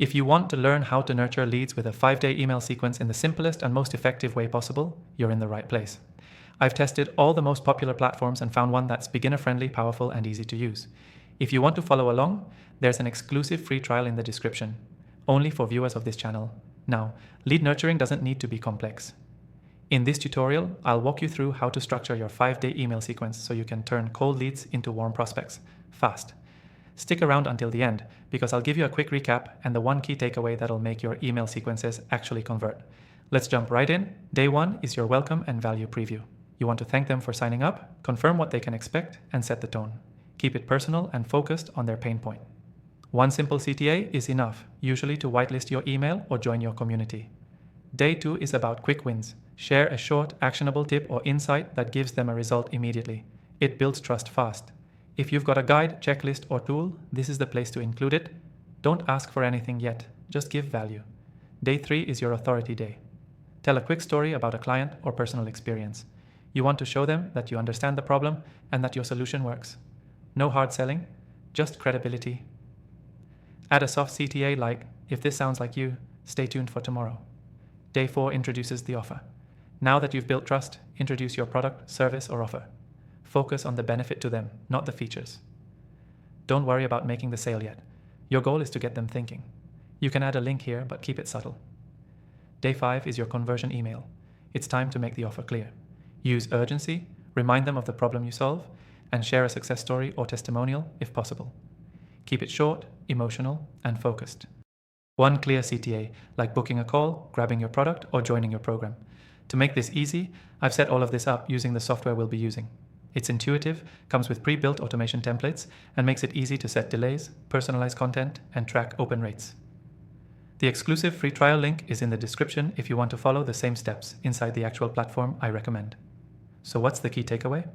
If you want to learn how to nurture leads with a 5-day email sequence in the simplest and most effective way possible, you're in the right place. I've tested all the most popular platforms and found one that's beginner-friendly, powerful, and easy to use. If you want to follow along, there's an exclusive free trial in the description, only for viewers of this channel. Now, lead nurturing doesn't need to be complex. In this tutorial, I'll walk you through how to structure your 5-day email sequence so you can turn cold leads into warm prospects fast. Stick around until the end, because I'll give you a quick recap and the one key takeaway that'll make your email sequences actually convert. Let's jump right in. Day 1 is your welcome and value preview. You want to thank them for signing up, confirm what they can expect, and set the tone. Keep it personal and focused on their pain point. One simple CTA is enough, usually to whitelist your email or join your community. Day 2 is about quick wins. Share a short, actionable tip or insight that gives them a result immediately. It builds trust fast. If you've got a guide, checklist, or tool, this is the place to include it. Don't ask for anything yet, just give value. Day 3 is your authority day. Tell a quick story about a client or personal experience. You want to show them that you understand the problem and that your solution works. No hard selling, just credibility. Add a soft CTA like, if this sounds like you, stay tuned for tomorrow. Day 4 introduces the offer. Now that you've built trust, introduce your product, service, or offer. Focus on the benefit to them, not the features. Don't worry about making the sale yet. Your goal is to get them thinking. You can add a link here, but keep it subtle. Day 5 is your conversion email. It's time to make the offer clear. Use urgency, remind them of the problem you solve, and share a success story or testimonial if possible. Keep it short, emotional, and focused. One clear CTA, like booking a call, grabbing your product, or joining your program. To make this easy, I've set all of this up using the software we'll be using. It's intuitive, comes with pre-built automation templates, and makes it easy to set delays, personalize content, and track open rates. The exclusive free trial link is in the description if you want to follow the same steps inside the actual platform I recommend. So what's the key takeaway?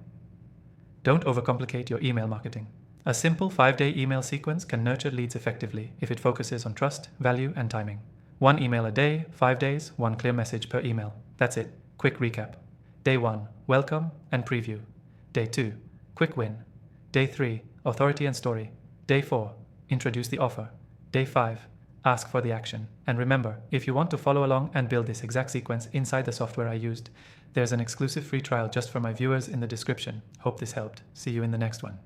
Don't overcomplicate your email marketing. A simple 5-day email sequence can nurture leads effectively if it focuses on trust, value, and timing. 1 email a day, 5 days, 1 clear message per email. That's it. Quick recap. Day 1, welcome and preview. Day 2, quick win. Day 3, authority and story. Day 4, introduce the offer. Day 5, ask for the action. And remember, if you want to follow along and build this exact sequence inside the software I used, there's an exclusive free trial just for my viewers in the description. Hope this helped. See you in the next one.